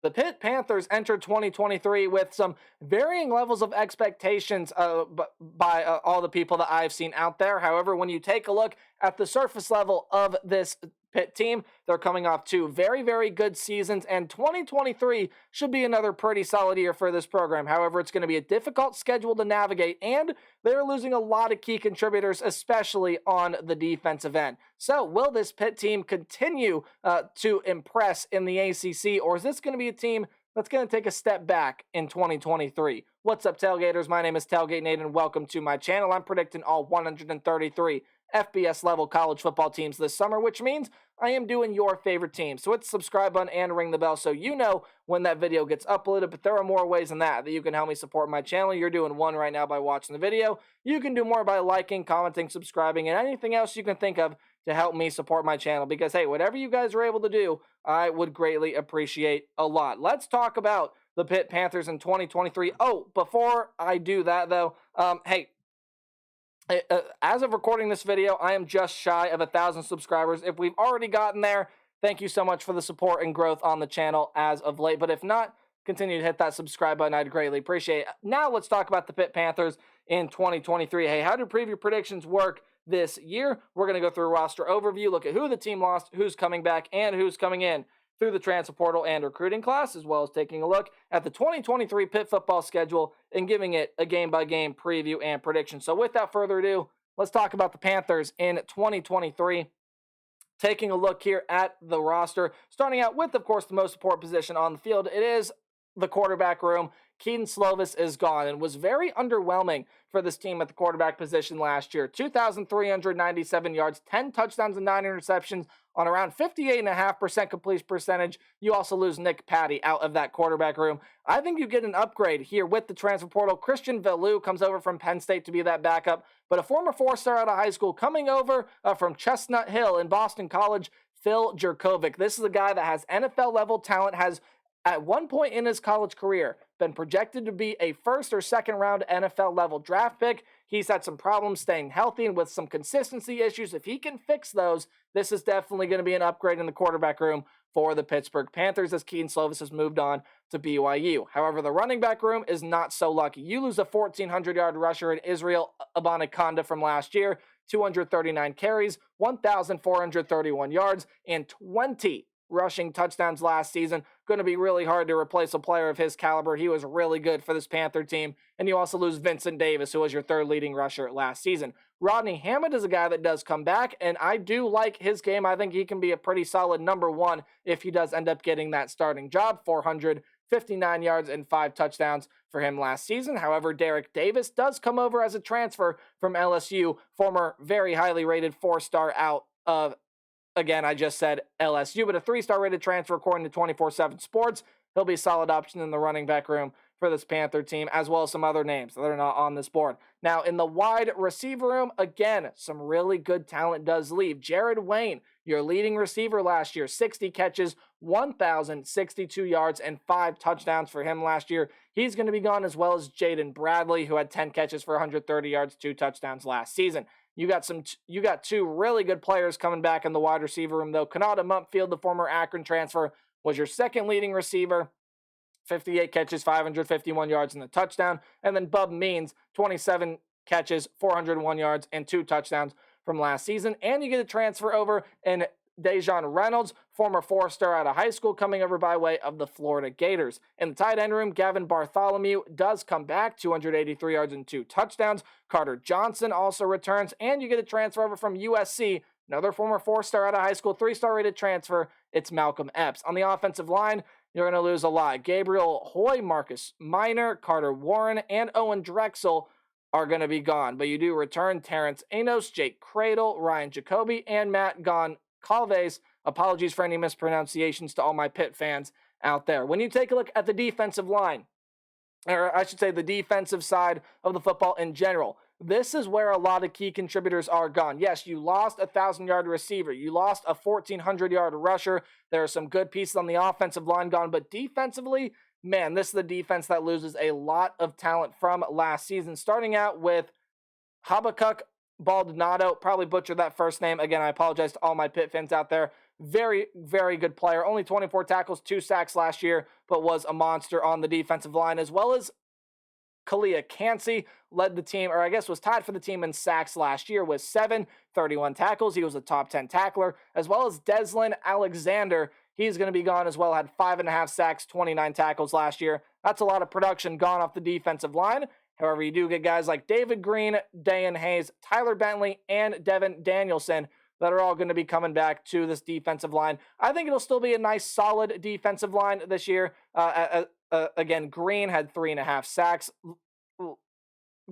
The Pitt Panthers entered 2023 with some varying levels of expectations by all the people that I've seen out there. However, when you take a look at the surface level of this Pitt team, they're coming off two very, very good seasons, and 2023 should be another pretty solid year for this program. However, it's going to be a difficult schedule to navigate, and they're losing a lot of key contributors, especially on the defensive end. So, will this Pitt team continue to impress in the ACC, or is this going to be a team that's going to take a step back in 2023? What's up, Tailgaters? My name is Tailgate Nate, and welcome to my channel. I'm predicting all 133 FBS level college football teams this summer, which means I am doing your favorite team. So hit the subscribe button and ring the bell so you know when that video gets uploaded. But there are more ways than that you can help me support my channel. You're doing one right now by watching the video. You can do more by liking, commenting, subscribing, and anything else you can think of to help me support my channel. Because, hey, whatever you guys are able to do, I would greatly appreciate a lot. Let's talk about the Pitt Panthers in 2023. Oh, before I do that, though, as of recording this video, I am just shy of 1,000 subscribers. If we've already gotten there, thank you so much for the support and growth on the channel as of late. But if not, continue to hit that subscribe button. I'd greatly appreciate it. Now let's talk about the Pitt Panthers in 2023. Hey, how do preview predictions work this year? We're going to go through a roster overview, look at who the team lost, who's coming back, and who's coming in through the transfer portal and recruiting class, as well as taking a look at the 2023 Pitt football schedule and giving it a game-by-game preview and prediction. So without further ado, let's talk about the Panthers in 2023. Taking a look here at the roster, starting out with, of course, the most important position on the field. It is the quarterback room. Keaton Slovis is gone and was very underwhelming for this team at the quarterback position last year. 2,397 yards, 10 touchdowns and 9 interceptions on around 58.5% completion percentage. You also lose Nick Patty out of that quarterback room. I think you get an upgrade here with the transfer portal. Christian Velou comes over from Penn State to be that backup, but a former four-star out of high school coming over from Chestnut Hill in Boston College, Phil Jurkovec. This is a guy that has NFL-level talent, has at one point in his college career been projected to be a first or second round NFL level draft pick. He's had some problems staying healthy and with some consistency issues. If he can fix those, this is definitely going to be an upgrade in the quarterback room for the Pittsburgh Panthers as Keaton Slovis has moved on to BYU. However, the running back room is not so lucky. You lose a 1,400-yard rusher in Israel Abanikanda from last year, 239 carries, 1,431 yards, and 20 rushing touchdowns last season. Going to be really hard to replace a player of his caliber. He was really good for this Panther team. And you also lose Vincent Davis, who was your third leading rusher last season. Rodney Hammond is a guy that does come back, and I do like his game. I think he can be a pretty solid number one if he does end up getting that starting job. 459 yards and 5 touchdowns for him last season. However, Derek Davis does come over as a transfer from LSU, former very highly rated 4-star out of, again, I just said LSU, but a 3-star rated transfer according to 24/7 Sports. He'll be a solid option in the running back room for this Panther team, as well as some other names that are not on this board. Now, in the wide receiver room, again, some really good talent does leave. Jared Wayne, your leading receiver last year, 60 catches, 1,062 yards, and 5 touchdowns for him last year. He's going to be gone, as well as Jaden Bradley, who had 10 catches for 130 yards, 2 touchdowns last season. You got two really good players coming back in the wide receiver room, though. Kanata Mumpfield, the former Akron transfer, was your second leading receiver. 58 catches, 551 yards, and a touchdown. And then Bub Means, 27 catches, 401 yards, and 2 touchdowns from last season. And you get a transfer over in Dejon Reynolds, former 4-star out of high school, coming over by way of the Florida Gators. In the tight end room, Gavin Bartholomew does come back, 283 yards and 2 touchdowns. Carter Johnson also returns, and you get a transfer over from USC, another former 4-star out of high school, 3-star rated transfer. It's Malcolm Epps. On the offensive line, you're going to lose a lot. Gabriel Hoy, Marcus Minor, Carter Warren, and Owen Drexel are going to be gone. But you do return Terrence Anos, Jake Cradle, Ryan Jacoby, and Matt Goncalves. Apologies for any mispronunciations to all my Pitt fans out there. When you take a look at the defensive line, or I should say the defensive side of the football in general, this is where a lot of key contributors are gone. Yes, you lost a 1,000-yard receiver. You lost a 1,400-yard rusher. There are some good pieces on the offensive line gone, but defensively, man, this is the defense that loses a lot of talent from last season, starting out with Habakkuk Baldonado. Probably butchered that first name. Again, I apologize to all my Pitt fans out there. Very, very good player. Only 24 tackles, 2 sacks last year, but was a monster on the defensive line, as well as Kalia Cansey led the team, or I guess was tied for the team in sacks last year with 31 tackles. He was a top 10 tackler, as well as Deslin Alexander. He's going to be gone as well, had 5.5 sacks, 29 tackles last year. That's a lot of production gone off the defensive line. However, you do get guys like David Green, Dayan Hayes, Tyler Bentley, and Devin Danielson that are all going to be coming back to this defensive line. I think it'll still be a nice, solid defensive line this year. Again, Green had 3.5 sacks.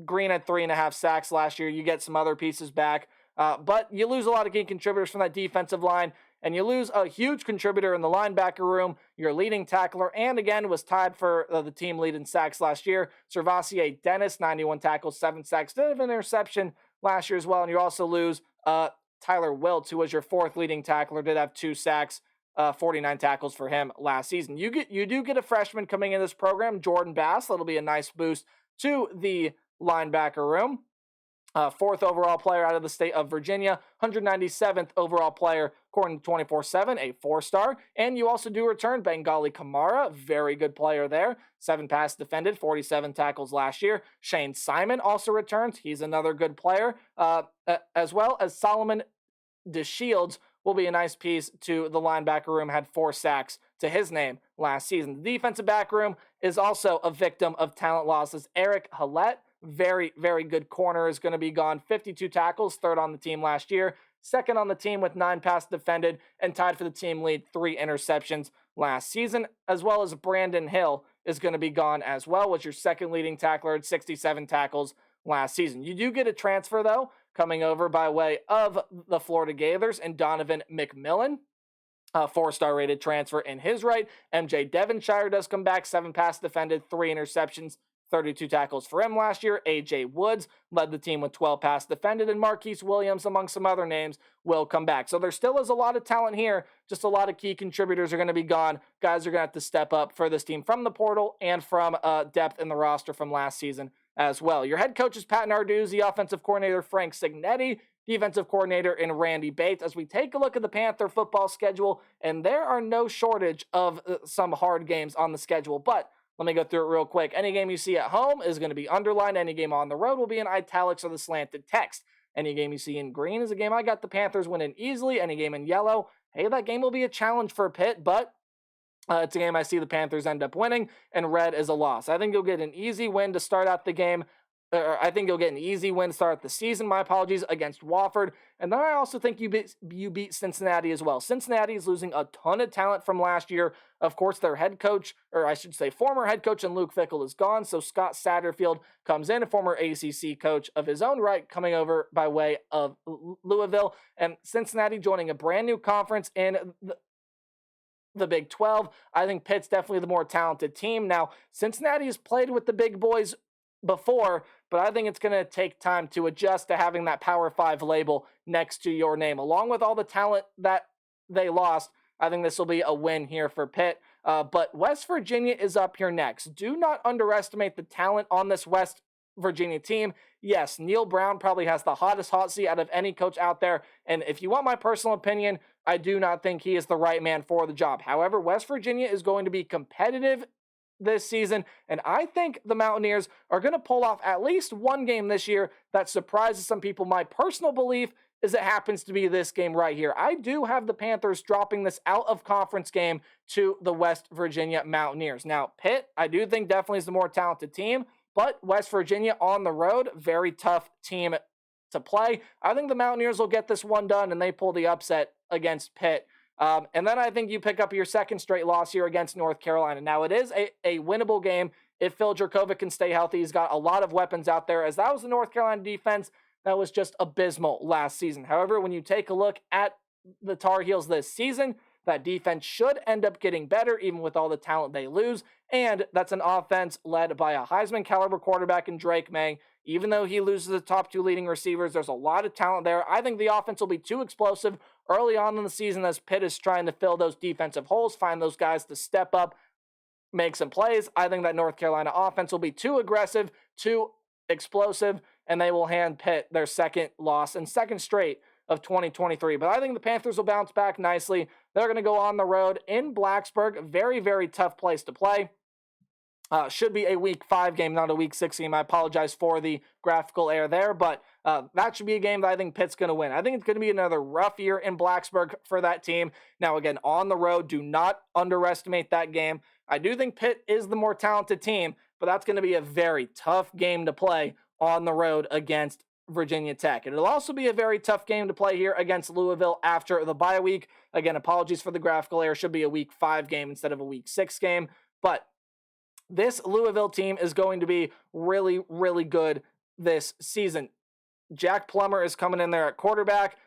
Green had 3.5 sacks last year. You get some other pieces back, but you lose a lot of key contributors from that defensive line, and you lose a huge contributor in the linebacker room, your leading tackler, and again was tied for the team lead in sacks last year. Servassier Dennis, 91 tackles, 7 sacks, did have an interception last year as well, and you also lose Tyler Wiltz, who was your 4th leading tackler, did have 2 sacks, 49 tackles for him last season. You do get a freshman coming in this program, Jordan Bass. That'll be a nice boost to the linebacker room. 4th overall player out of the state of Virginia, 197th overall player according to 24/7, a 4-star. And you also do return Bengali Kamara, very good player there. 7 passes defended, 47 tackles last year. Shane Simon also returns. He's another good player, as well as Solomon DeShields will be a nice piece to the linebacker room, had 4 sacks to his name last season. The defensive back room is also a victim of talent losses. Eric Hallett, very, very good corner, is going to be gone. 52 tackles, 3rd on the team last year. 2nd on the team with 9 passes defended and tied for the team lead, 3 interceptions last season, as well as Brandon Hill is going to be gone as well, was your 2nd leading tackler at 67 tackles last season. You do get a transfer, though, coming over by way of the Florida Gators and Donovan McMillan, a 4-star rated transfer in his right. MJ Devonshire does come back, 7 passes defended, 3 interceptions, 32 tackles for him last year. A.J. Woods led the team with 12 passes defended, and Marquise Williams, among some other names, will come back. So there still is a lot of talent here. Just a lot of key contributors are going to be gone. Guys are going to have to step up for this team from the portal and from depth in the roster from last season as well. Your head coach is Pat Narduzzi, offensive coordinator Frank Signetti, defensive coordinator in Randy Bates. As we take a look at the Panther football schedule, and there are no shortage of some hard games on the schedule, but let me go through it real quick. Any game you see at home is going to be underlined. Any game on the road will be in italics or the slanted text. Any game you see in green is a game I got the Panthers winning easily. Any game in yellow, hey, that game will be a challenge for Pitt, but it's a game I see the Panthers end up winning, and red is a loss. I think you'll get an easy win to start out the game. I think you'll get an easy win to start the season, my apologies, against Wofford. And then I also think you beat Cincinnati as well. Cincinnati is losing a ton of talent from last year. Of course, their head coach, or I should say former head coach, and Luke Fickell is gone. So Scott Satterfield comes in, a former ACC coach of his own right, coming over by way of Louisville. And Cincinnati joining a brand new conference in the Big 12. I think Pitt's definitely the more talented team. Now, Cincinnati has played with the big boys before, but I think it's going to take time to adjust to having that Power 5 label next to your name. Along with all the talent that they lost, I think this will be a win here for Pitt. But West Virginia is up here next. Do not underestimate the talent on this West Virginia team. Yes, Neil Brown probably has the hottest hot seat out of any coach out there, and if you want my personal opinion, I do not think he is the right man for the job. However, West Virginia is going to be competitive this season, and I think the Mountaineers are going to pull off at least one game this year that surprises some people. My personal belief is it happens to be this game right here. I do have the Panthers dropping this out-of-conference game to the West Virginia Mountaineers. Now, Pitt, I do think definitely is the more talented team, but West Virginia on the road, very tough team to play. I think the Mountaineers will get this one done, and they pull the upset against Pitt. And then I think you pick up your 2nd straight loss here against North Carolina. Now, it is a winnable game if Phil Jurkovec can stay healthy. He's got a lot of weapons out there, as that was the North Carolina defense that was just abysmal last season. However, when you take a look at the Tar Heels this season, that defense should end up getting better, even with all the talent they lose. And that's an offense led by a Heisman-caliber quarterback in Drake May. Even though he loses the top 2 leading receivers, there's a lot of talent there. I think the offense will be too explosive early on in the season as Pitt is trying to fill those defensive holes, find those guys to step up, make some plays. I think that North Carolina offense will be too aggressive, too explosive, and they will hand Pitt their 2nd loss and 2nd straight of 2023. But I think the Panthers will bounce back nicely. They're going to go on the road in Blacksburg. Very, very tough place to play. Should be a week 5 game, not a week 6 game. I apologize for the graphical error there, but that should be a game that I think Pitt's going to win. I think it's going to be another rough year in Blacksburg for that team. Now, again, on the road, do not underestimate that game. I do think Pitt is the more talented team, but that's going to be a very tough game to play on the road against Virginia Tech. It'll also be a very tough game to play here against Louisville after the bye week. Again, apologies for the graphical error. Should be a week 5 game instead of a week 6 game, but this Louisville team is going to be really, really good this season. Jack Plummer is coming in there at quarterback.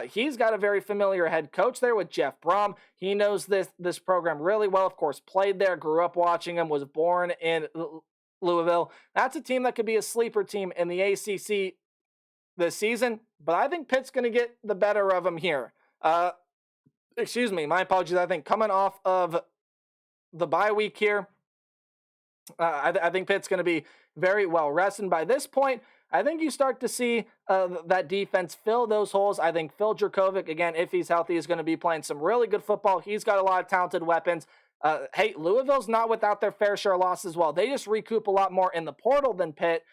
He's got a very familiar head coach there with Jeff Brom. He knows this program really well. Of course, played there, grew up watching him, was born in Louisville. That's a team that could be a sleeper team in the ACC this season, but I think Pitt's going to get the better of them here. Excuse me, my apologies. I think coming off of the bye week here, I think Pitt's going to be very well rested. By this point, I think you start to see that defense fill those holes. I think Phil Jurkovec, again, if he's healthy, is going to be playing some really good football. He's got a lot of talented weapons. Hey, Louisville's not without their fair share of losses as well. They just recoup a lot more in the portal than Pitt.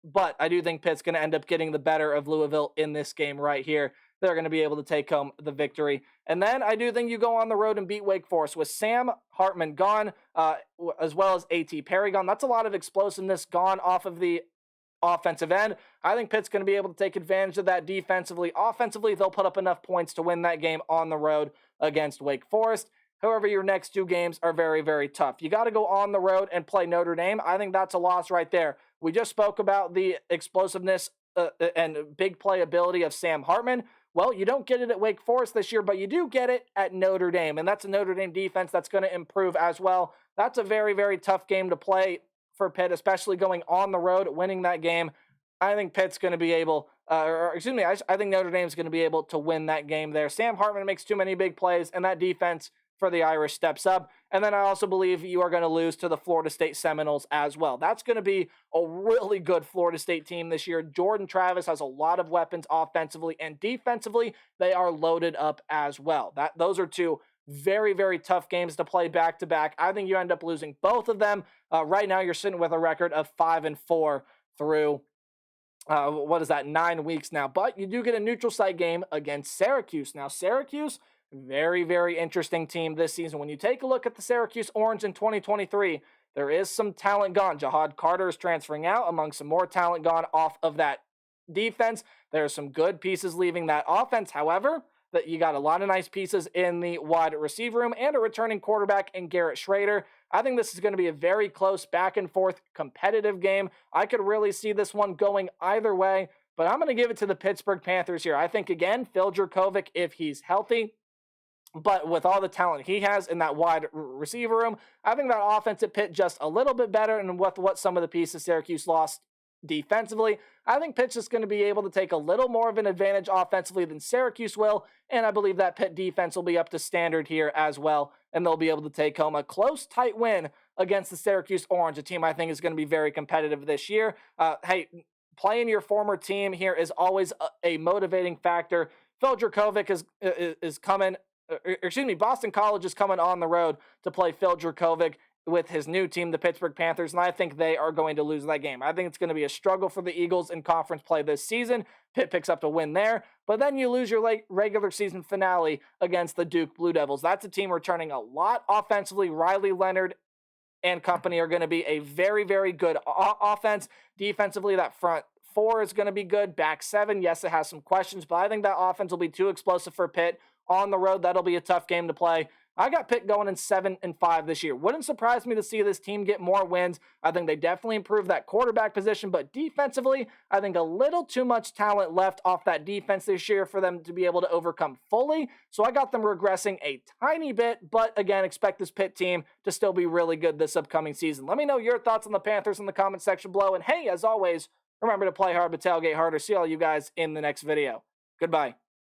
But I do think Pitt's going to end up getting the better of Louisville in this game right here. They're going to be able to take home the victory. And then I do think you go on the road and beat Wake Forest with Sam Hartman gone, as well as A.T. Perry gone. That's a lot of explosiveness gone off of the offensive end. I think Pitt's going to be able to take advantage of that defensively. Offensively, they'll put up enough points to win that game on the road against Wake Forest. However, your next 2 games are very, very tough. You got to go on the road and play Notre Dame. I think that's a loss right there. We just spoke about the explosiveness and big playability of Sam Hartman. Well, you don't get it at Wake Forest this year, but you do get it at Notre Dame, and that's a Notre Dame defense that's going to improve as well. That's a very, very tough game to play for Pitt, especially going on the road, winning that game. I think Pitt's going to be able, I think Notre Dame's going to be able to win that game there. Sam Hartman makes too many big plays, and that defense for the Irish steps up. And then I also believe you are going to lose to the Florida State Seminoles as well. That's going to be a really good Florida State team this year. Jordan Travis has a lot of weapons offensively and defensively. They are loaded up as well. Those are 2 very, very tough games to play back-to-back. I think you end up losing both of them. Right now, you're sitting with a record of 5-4 through 9 weeks now. But you do get a neutral site game against Syracuse. Now, Syracuse, very, very interesting team this season. When you take a look at the Syracuse Orange in 2023, there is some talent gone. Jahad Carter is transferring out, among some more talent gone off of that defense. There are some good pieces leaving that offense. However, that you got a lot of nice pieces in the wide receiver room and a returning quarterback in Garrett Schrader. I think this is going to be a very close back and forth competitive game. I could really see this one going either way, but I'm going to give it to the Pittsburgh Panthers here. I think, again, Phil Jurkovec, if he's healthy, but with all the talent he has in that wide receiver room, I think that offense at Pitt just a little bit better, and with what some of the pieces Syracuse lost defensively, I think Pitt's just going to be able to take a little more of an advantage offensively than Syracuse will, and I believe that Pitt defense will be up to standard here as well, and they'll be able to take home a close, tight win against the Syracuse Orange, a team I think is going to be very competitive this year. Hey, playing your former team here is always a motivating factor. Phil Jurkovec is coming. Boston College is coming on the road to play Phil Jurkovec with his new team, the Pittsburgh Panthers, and I think they are going to lose that game. I think it's going to be a struggle for the Eagles in conference play this season. Pitt picks up a win there, but then you lose your regular season finale against the Duke Blue Devils. That's a team returning a lot offensively. Riley Leonard and company are going to be a very, very good offense. Defensively, that front 4 is going to be good. Back 7, yes, it has some questions, but I think that offense will be too explosive for Pitt. On the road, that'll be a tough game to play. I got Pitt going in 7-5 this year. Wouldn't surprise me to see this team get more wins. I think they definitely improved that quarterback position, but defensively, I think a little too much talent left off that defense this year for them to be able to overcome fully. So I got them regressing a tiny bit, but again, expect this Pitt team to still be really good this upcoming season. Let me know your thoughts on the Panthers in the comment section below. And hey, as always, remember to play hard but tailgate harder. See all you guys in the next video. Goodbye.